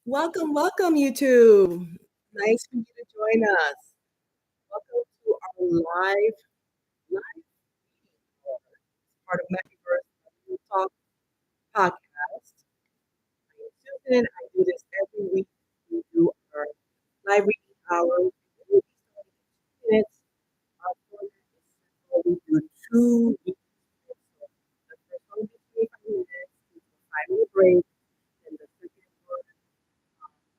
Welcome, welcome, you two. Nice for you to join us. Welcome to our live part of MaxUverse Talk podcast. I am Susan. I do this every week. We do our live reading hours. We do minutes. Our format is simple. We do two readings. So the first one will be 25 minutes. We do a 5 minute break. Then the second one,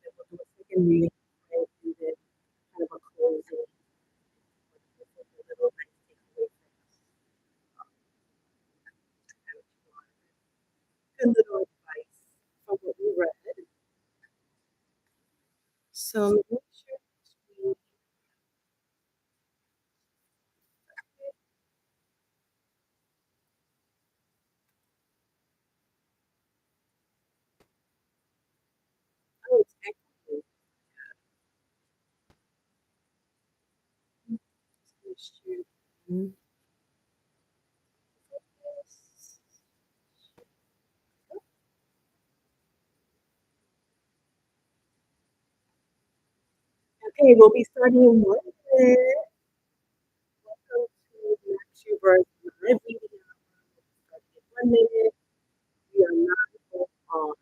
then we'll do a second reading, right? And then kind of a closing. Good little advice from what we read. So make sure to oh, it's excellent. Make sure to focus. Okay, we'll be starting in 1 minute. Welcome to Max Huber's live reading hour. Starting in 1 minute. We are not both on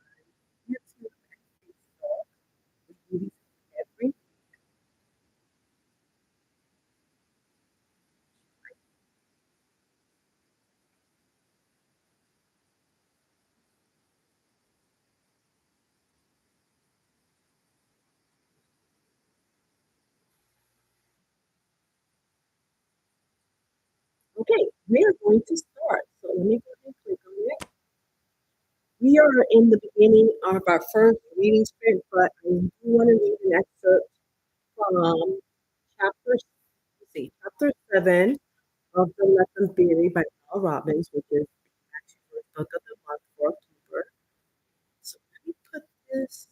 YouTube and Facebook. We do these every. Okay, we are going to start. So let me go ahead and click on it. We are in the beginning of our first reading sprint, but I do want to read an excerpt from chapter, let's see, chapter 7 of the Lesson Theory by Mel Robbins, which is actually the book of the month for October. So let me put this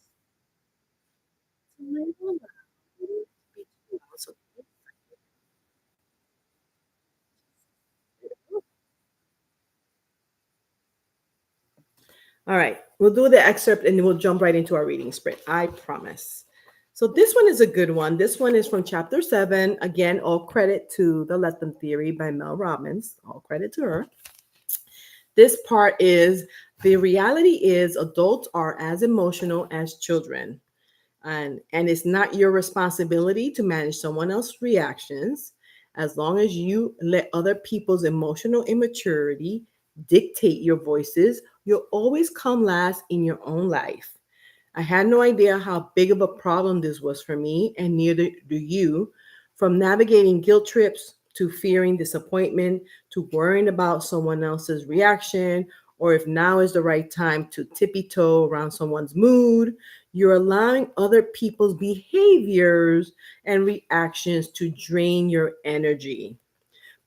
to my little loud. So all right, we'll do the excerpt and then we'll jump right into our reading sprint. I promise. So this one is a good one. This one is from chapter 7. Again, all credit to the Lesson Theory by Mel Robbins. All credit to her. This part is the reality is adults are as emotional as children. And it's not your responsibility to manage someone else's reactions as long as you let other people's emotional immaturity dictate your voices. You'll always come last in your own life. I had no idea how big of a problem this was for me, and neither do you. From navigating guilt trips to fearing disappointment to worrying about someone else's reaction, or if now is the right time to tippy toe around someone's mood, you're allowing other people's behaviors and reactions to drain your energy.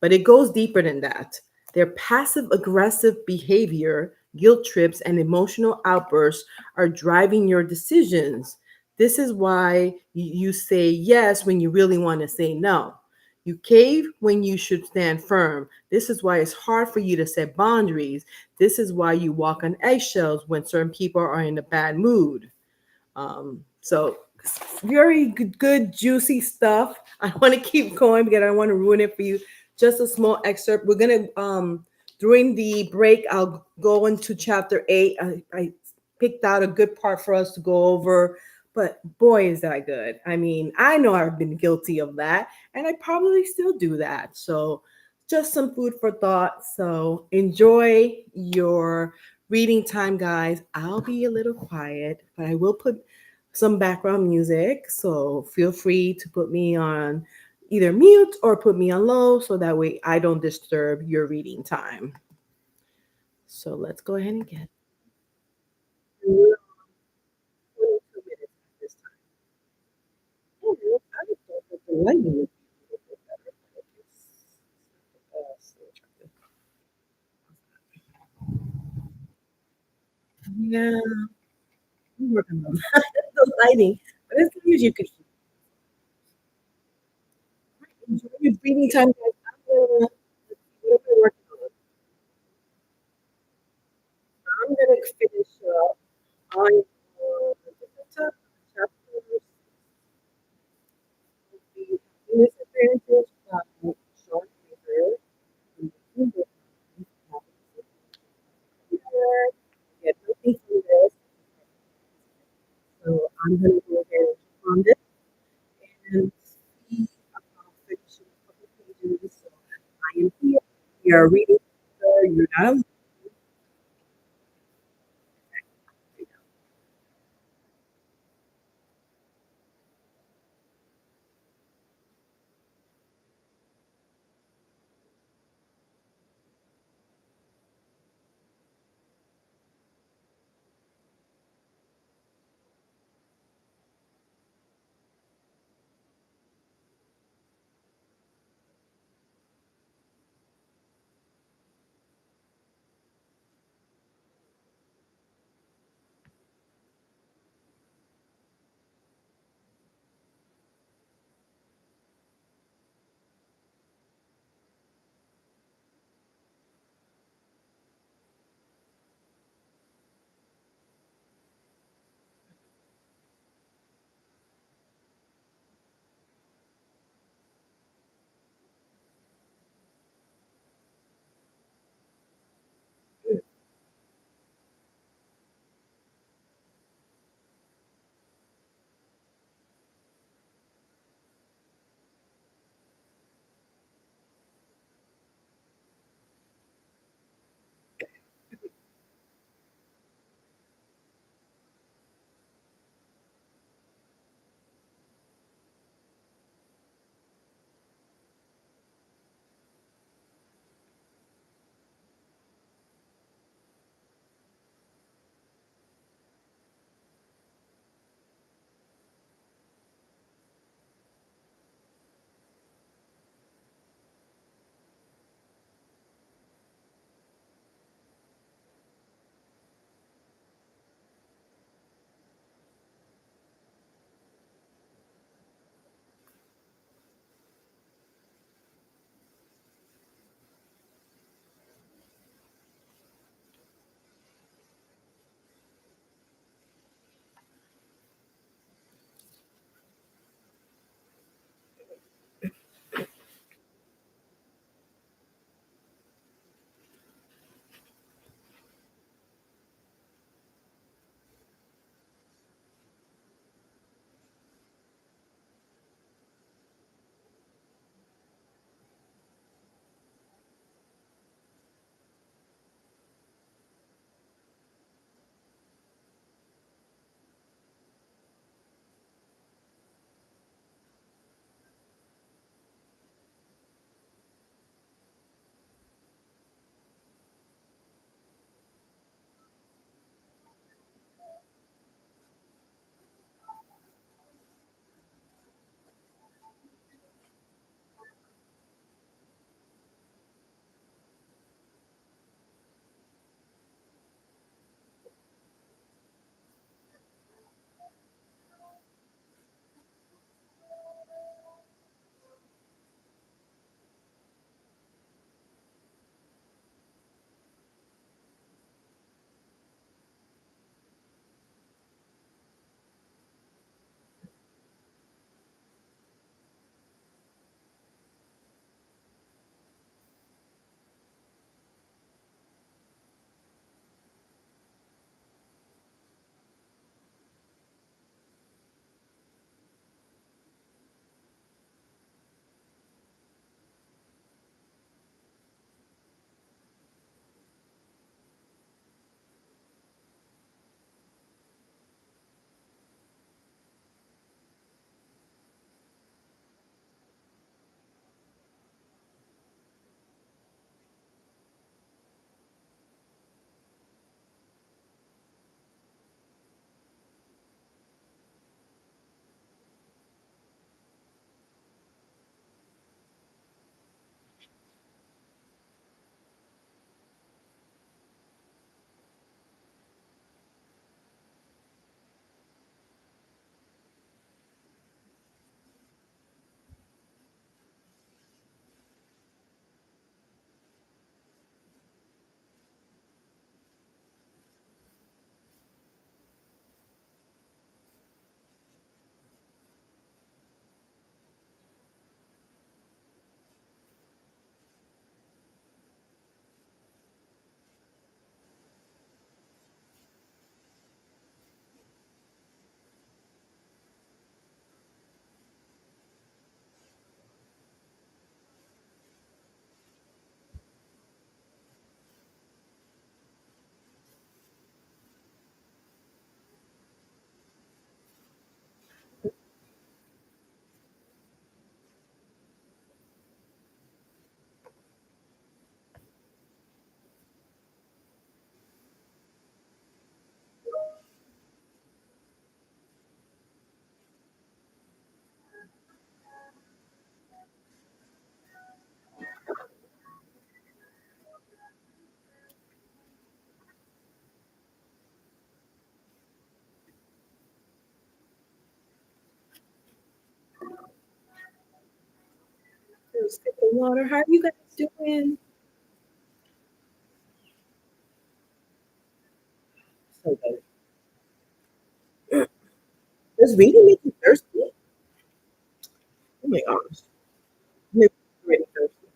But it goes deeper than that. Their passive aggressive behavior, guilt trips, and emotional outbursts are driving your decisions. This is why you say yes when you really want to say no. You cave when you should stand firm. This is why it's hard for you to set boundaries. This is why you walk on eggshells when certain people are in a bad mood. So very good, juicy stuff. I want to keep going because I don't want to ruin it for you. Just a small excerpt. We're gonna during the break, I'll go into chapter 8. I picked out a good part for us to go over, but boy, is that good. I mean, I know I've been guilty of that, and I probably still do that. So just some food for thought. So enjoy your reading time, guys. I'll be a little quiet, but I will put some background music. So feel free to put me on either mute or put me on low so that way I don't disturb your reading time. So let's go ahead and get. We're on 22 minutes at this time. Oh, I would thought that the lighting would be a little bit better, but so try yeah, I'm working on the lighting, but as long as you could enjoy your reading time, guys. Let's see, what am I working on? I'm gonna finish up on experiences from short papers, from the computer, get nothing from this. So I'm going to go ahead and click on this and see about finishing a couple pages. So I am here. You're reading. You're not alone. sip of water. How are you guys doing? So good. Does reading make you thirsty? Oh my gosh. Maybe I'm already thirsty.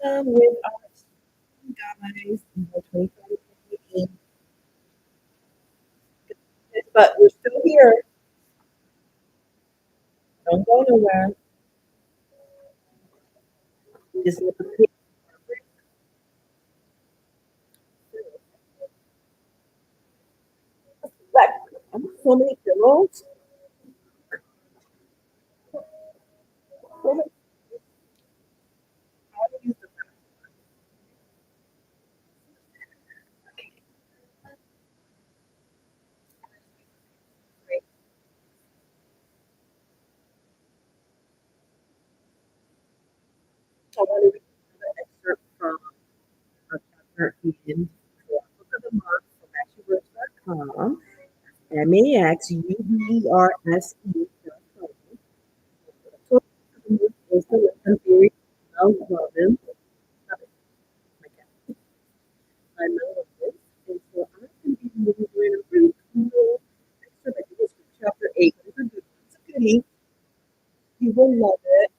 with our guys. Number 25, but we're still here. Don't go nowhere. Just look at the like, so many pillows. So many, how to use the fabric. So I want to read an excerpt from chapter in Book of the Month from MaxUverse.com. MaxUverse.com. So the month is the lesson theory of Robin. I know this, and so I'm going to be moving through a really cool excerpt. I think it's from chapter 8. It's a good one. It's a goodie. You will love it.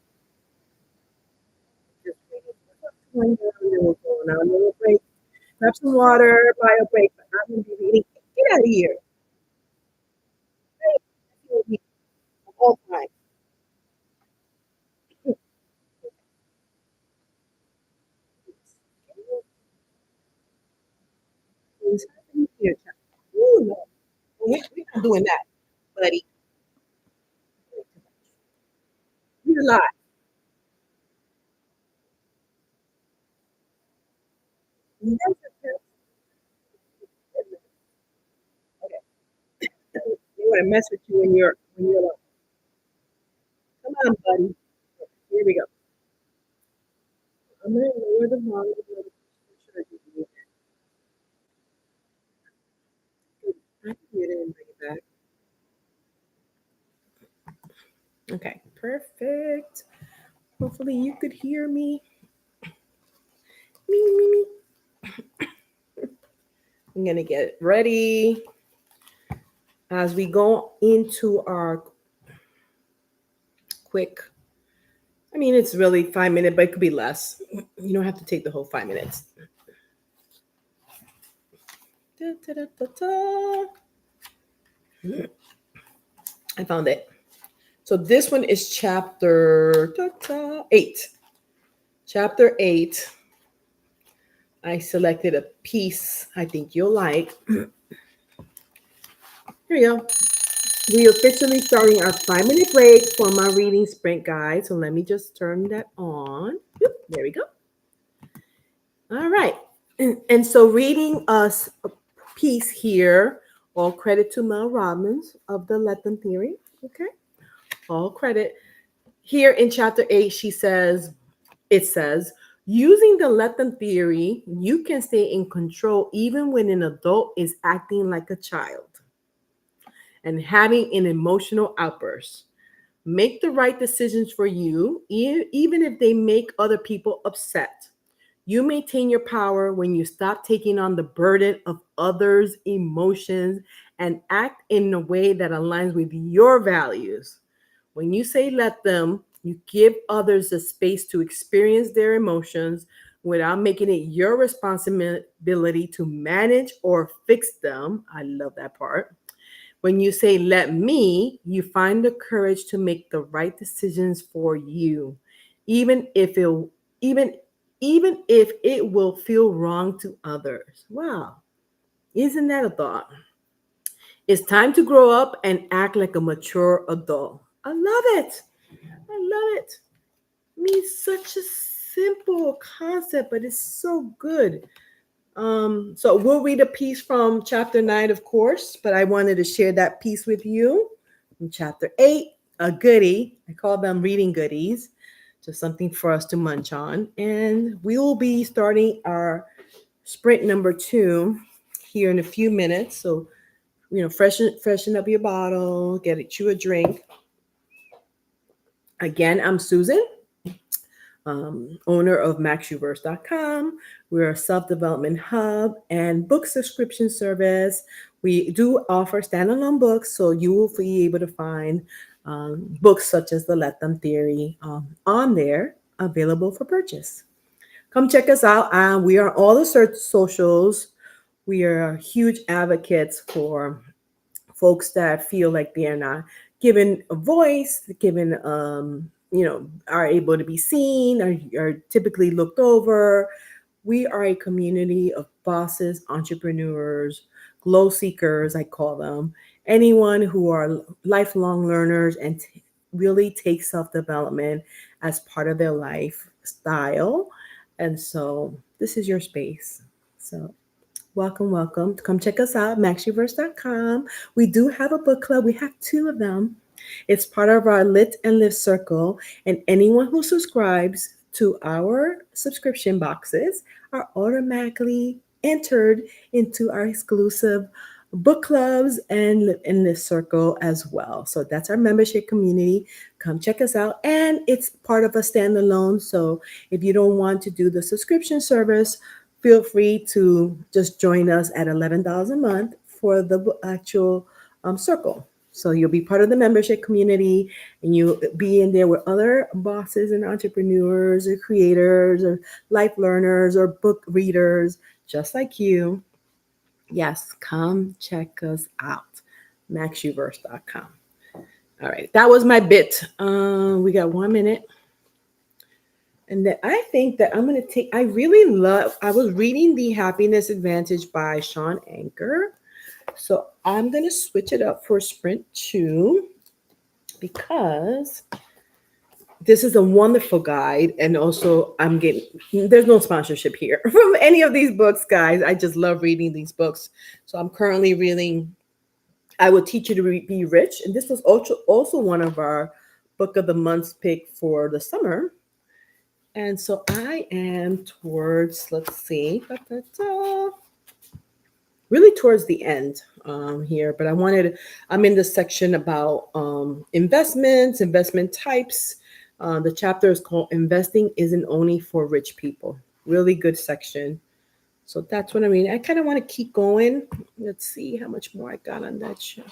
Just read it for some time, and then we'll go on a little break. Grab some water, buy a break, but I'm going to be reading. Get out of here. Right? All time. What's happening here, child? Ooh, no. We're not doing that, buddy. You're alive. You guys are okay. They want to mess with you when you're alone. Come on, buddy. Here we go. I'm gonna lower the volume a little bit. Sure you can I can mute it and bring it back. Okay, perfect. Hopefully you could hear me. Me, me, me. I'm gonna get it ready as we go into our quick. I mean, it's really 5 minutes, but it could be less. You don't have to take the whole 5 minutes. Da, da, da, da, da. I found it. So this one is chapter 8. Chapter 8. I selected a piece I think you'll like. Here we go. We are officially starting our 5 minute break for my reading sprint guide. So let me just turn that on. There we go. All right. And so reading us a piece here, all credit to Mel Robbins of the Let Them Theory. Okay. All credit. Here in chapter 8, it says, using the Let Them Theory, you can stay in control even when an adult is acting like a child and having an emotional outburst. Make the right decisions for you, even if they make other people upset. You maintain your power when you stop taking on the burden of others' emotions and act in a way that aligns with your values. When you say let them, you give others the space to experience their emotions without making it your responsibility to manage or fix them. I love that part. When you say let me, you find the courage to make the right decisions for you, even if it even even if it will feel wrong to others. Wow. Isn't that a thought? It's time to grow up and act like a mature adult. I love it. I love it. I mean, it's such a simple concept, but it's so good. So we'll read a piece from chapter 9, of course, but I wanted to share that piece with you from chapter 8, a goodie. I call them reading goodies, just something for us to munch on. And we will be starting our sprint number 2 here in a few minutes. So, freshen up your bottle, get you a drink. Again, I'm Susan, owner of MaxUverse.com. We're a self development hub and book subscription service. We do offer standalone books, so you will be able to find books such as the Let Them Theory on there available for purchase. Come check us out. We are all the search socials. We are huge advocates for folks that feel like they're not given a voice, given are able to be seen, are typically looked over. We are a community of bosses, entrepreneurs, glow seekers, I call them, anyone who are lifelong learners and really take self development as part of their lifestyle. And so this is your space. So welcome, welcome. Come check us out, MaxUverse.com. We do have a book club. We have two of them. It's part of our Lit and Live circle, and anyone who subscribes to our subscription boxes are automatically entered into our exclusive book clubs and Live in this circle as well. So that's our membership community. Come check us out, and it's part of a standalone. So if you don't want to do the subscription service, feel free to just join us at $11 a month for the actual circle. So you'll be part of the membership community, and you'll be in there with other bosses and entrepreneurs or creators or life learners or book readers just like you. Yes, come check us out. MaxUverse.com. All right, that was my bit. We got 1 minute. And then I think that I'm going to take, I was reading The Happiness Advantage by Sean Anker. So I'm going to switch it up for Sprint 2 because this is a wonderful guide. And also, there's no sponsorship here from any of these books, guys. I just love reading these books. So I'm currently reading I Will Teach You to Be Rich. And this was also one of our Book of the Month's pick for the summer. And so I am towards, let's see, really towards the end here, but I'm in the section about investments, investment types. The chapter is called Investing Isn't Only for Rich People. Really good section. So that's what I mean. I kind of want to keep going. Let's see how much more I got on that show.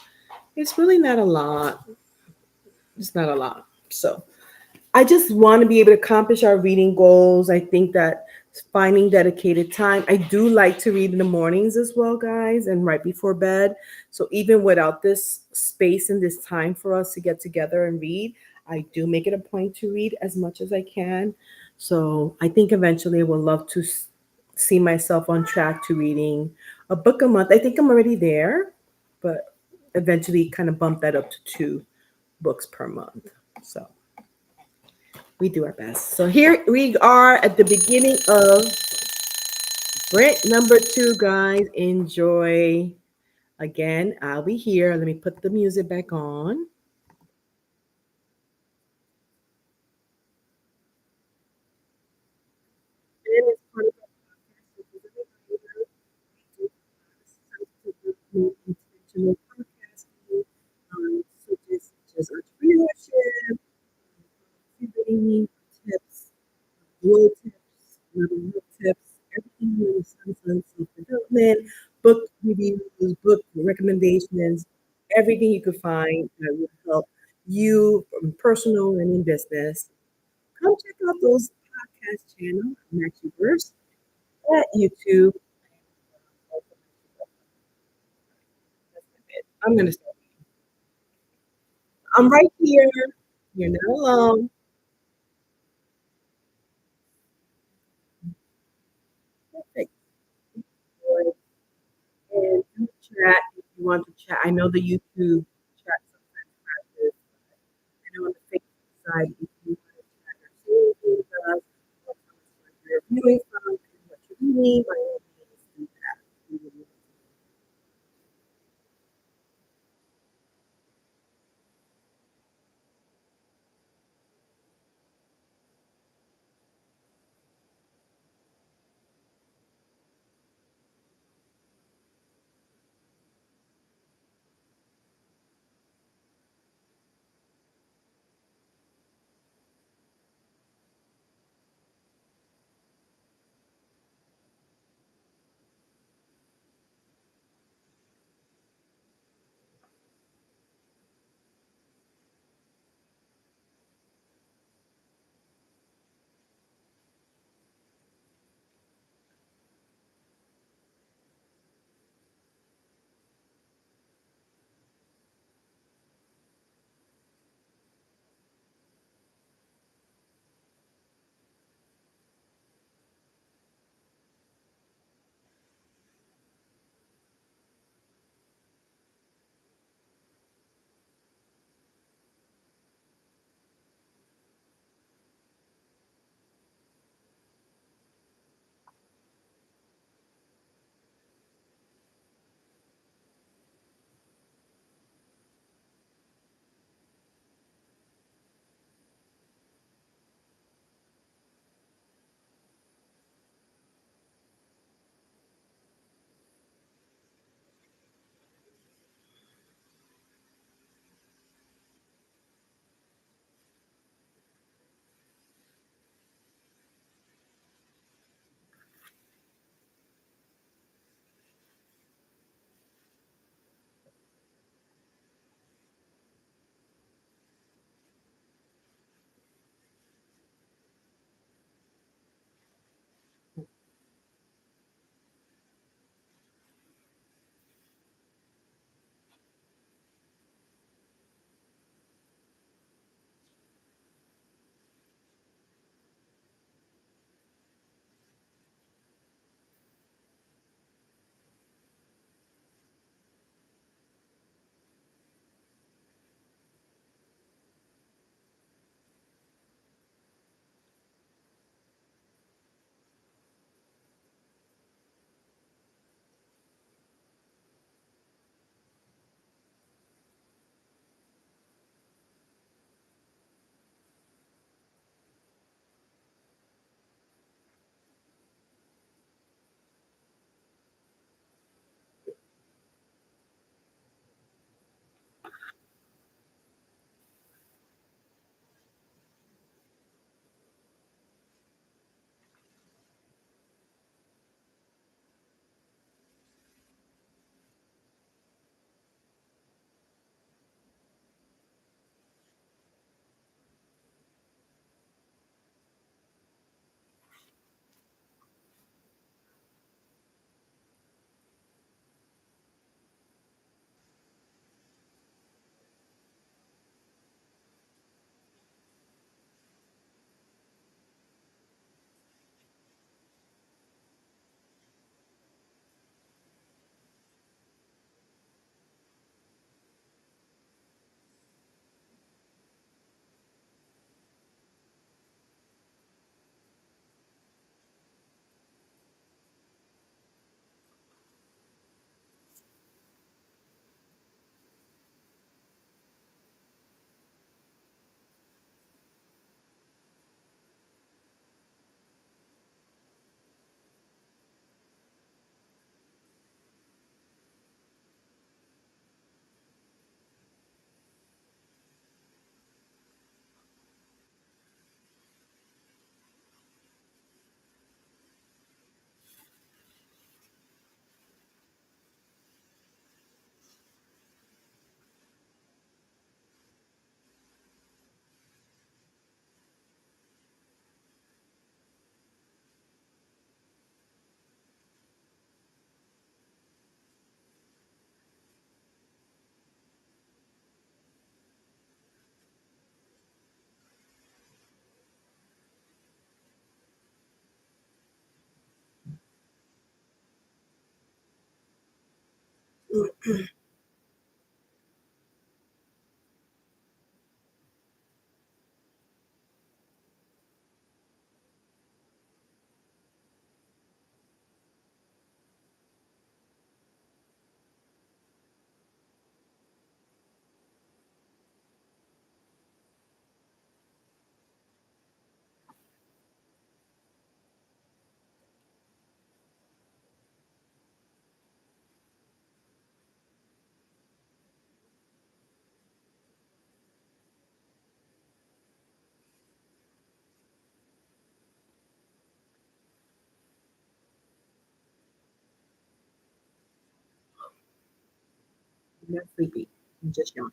It's really not a lot. It's not a lot. So I just want to be able to accomplish our reading goals. I think that finding dedicated time. I do like to read in the mornings as well, guys, and right before bed. So even without this space and this time for us to get together and read, I do make it a point to read as much as I can. So I think eventually I will love to see myself on track to reading a book a month. I think I'm already there, but eventually kind of bump that up to 2 books per month. So we do our best. So here we are at the beginning of sprint number 2, guys. Enjoy. Again, I'll be here. Let me put the music back on. And it's part of intentional podcasting, such as entrepreneurship, activity tips, glow tips, level up tips, everything in self development, book reviews, book recommendations, everything you could find that will help you from personal and in business. Come check out those podcast channels, MaxUverse, at YouTube. I'm gonna start. I'm right here. You're not alone. Perfect. And in the chat, if you want to chat, I know the YouTube chat sometimes crashes. I know on the Facebook side, if you want to chat or say anything with us, or tell us where you're viewing from and what you're reading, by all means, do that. We would love to. I'm not sleepy. I'm just young.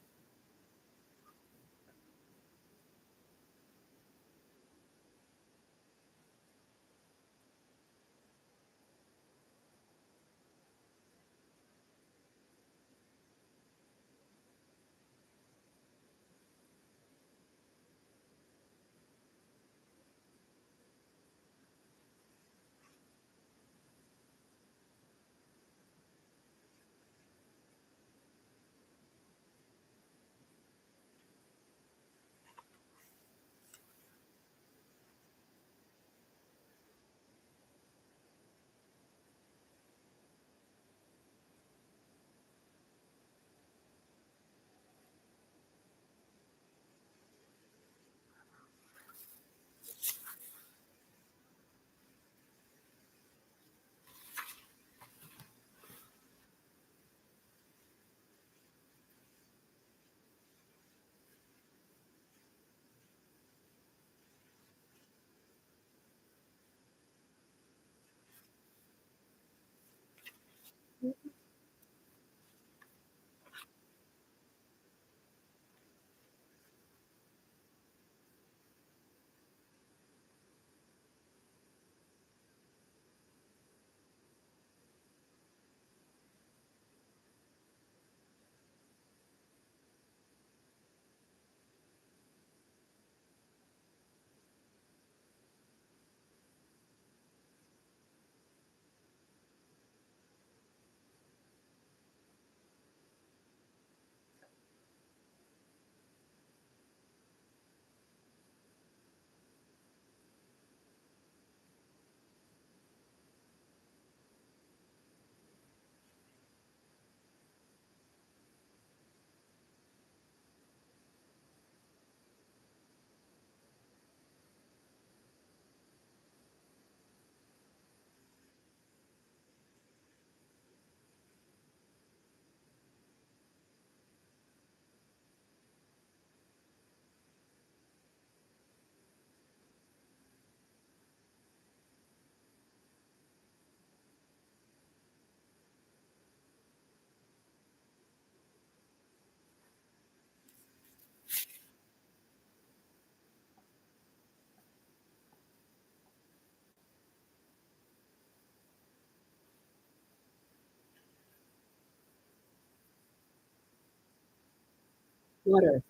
Water.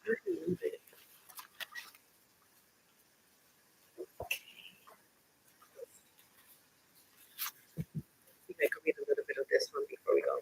Remove it. See if I can read a little bit of this one before we go.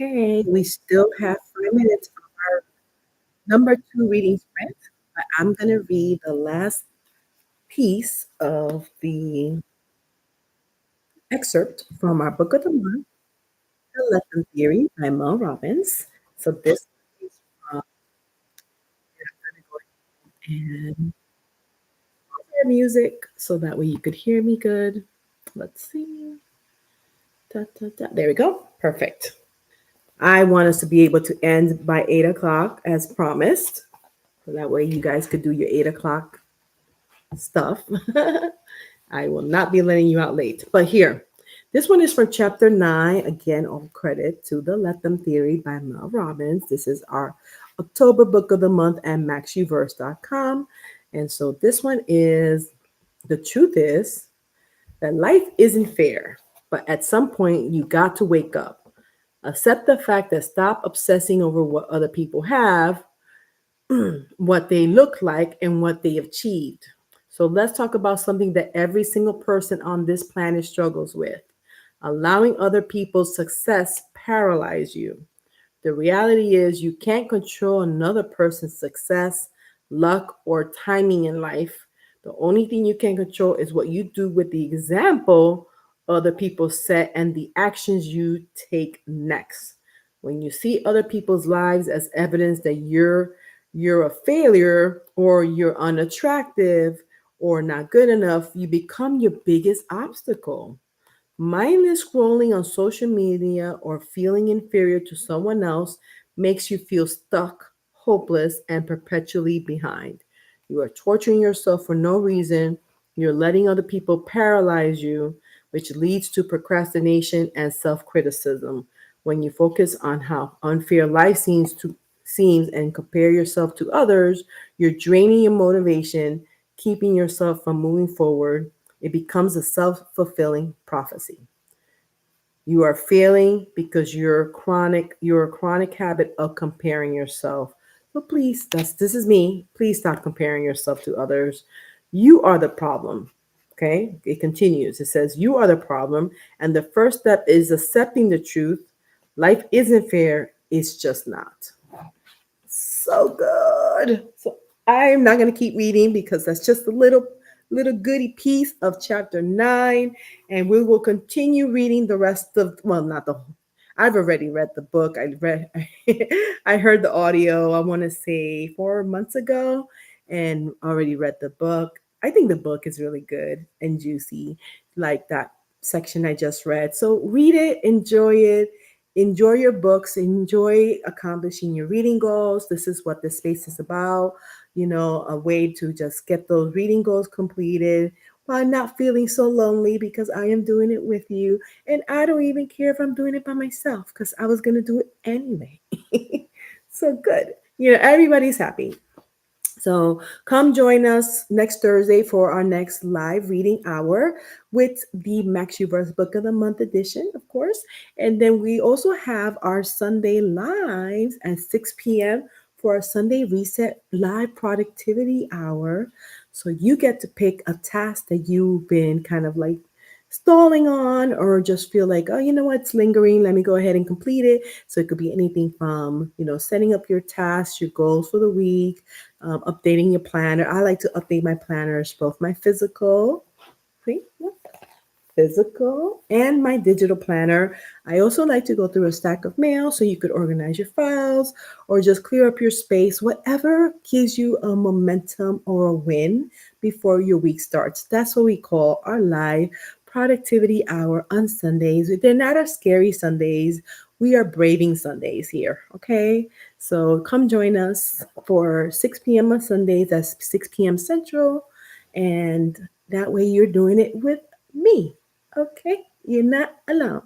Okay, we still have 5 minutes of our number two reading sprint, but I'm going to read the last piece of the excerpt from our book of the month, The Lesson Theory by Mel Robbins. So this is from, I'm going to go ahead and pause our music so that way you could hear me good. Let's see. Da, da, da. There we go. Perfect. I want us to be able to end by 8 o'clock as promised. So that way you guys could do your 8 o'clock stuff. I will not be letting you out late. But here, this one is from chapter 9. Again, all credit to the Let Them Theory by Mel Robbins. This is our October book of the month at MaxUverse.com. And so this one is the truth is that life isn't fair, but at some point you got to wake up. Accept the fact that stop obsessing over what other people have, what they look like, and what they achieved. So let's talk about something that every single person on this planet struggles with: allowing other people's success paralyze you. The reality is, you can't control another person's success, luck, or timing in life. The only thing you can control is what you do with the example other people set and the actions you take next. When you see other people's lives as evidence that you're a failure or you're unattractive or not good enough, you become your biggest obstacle. Mindless scrolling on social media or feeling inferior to someone else makes you feel stuck, hopeless, and perpetually behind. You are torturing yourself for no reason. You're letting other people paralyze you, which leads to procrastination and self criticism. When you focus on how unfair life seems and compare yourself to others, you're draining your motivation, keeping yourself from moving forward. It becomes a self fulfilling prophecy. You are failing because you're a chronic habit of comparing yourself. So please, this is me. Please stop comparing yourself to others. You are the problem. Okay? It continues. It says you are the problem, and the first step is accepting the truth. Life isn't fair, it's just not. So good. So I'm not going to keep reading because that's just a little goody piece of chapter 9, and we will continue reading the rest of, well, not the whole. I've already read the book. I heard the audio, I want to say 4 months ago, and already read the book. I think the book is really good and juicy, like that section I just read. So read it, enjoy it, enjoy your books, enjoy accomplishing your reading goals. This is what this space is about, a way to just get those reading goals completed while not feeling so lonely, because I am doing it with you. And I don't even care if I'm doing it by myself because I was going to do it anyway. So good. Everybody's happy. So come join us next Thursday for our next live reading hour with the MaxUverse Book of the Month edition, of course. And then we also have our Sunday lives at 6 p.m. for our Sunday Reset Live Productivity Hour. So you get to pick a task that you've been kind of like stalling on, or just feel like, oh, you know what, it's lingering, let me go ahead and complete it. So it could be anything from, setting up your tasks, your goals for the week, updating your planner. I like to update my planners, both my physical and my digital planner. I also like to go through a stack of mail so you could organize your files or just clear up your space, whatever gives you a momentum or a win before your week starts. That's what we call our live productivity hour on Sundays. They're not our scary Sundays. We are braving Sundays here, okay? So come join us for 6 p.m. on Sundays. That's 6 p.m. Central. And that way you're doing it with me, okay? You're not alone.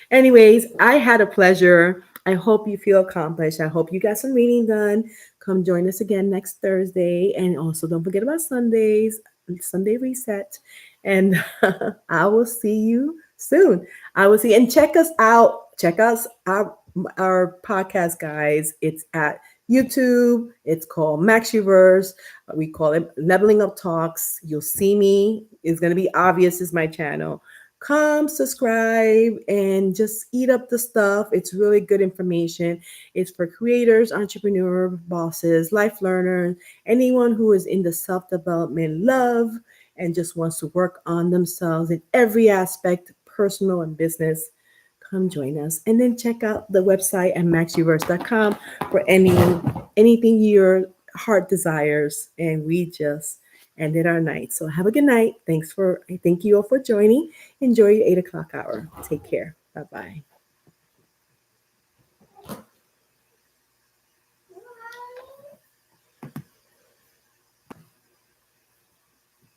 Anyways, I had a pleasure. I hope you feel accomplished. I hope you got some reading done. Come join us again next Thursday. And also don't forget about Sundays, Sunday Reset. And I will see you soon. I will see, and check us out. Check us out, our podcast, guys. It's at YouTube. It's called MaxUverse. We call it Leveling Up Talks. You'll see me. It's going to be obvious. Is my channel. Come subscribe and just eat up the stuff. It's really good information. It's for creators, entrepreneur, bosses, life learners, anyone who is in the self-development love and just wants to work on themselves in every aspect, personal and business. Come join us. And then check out the website at maxuverse.com for anything your heart desires. And we just ended our night. So have a good night. Thank you all for joining. Enjoy your 8 o'clock hour. Take care. Bye-bye.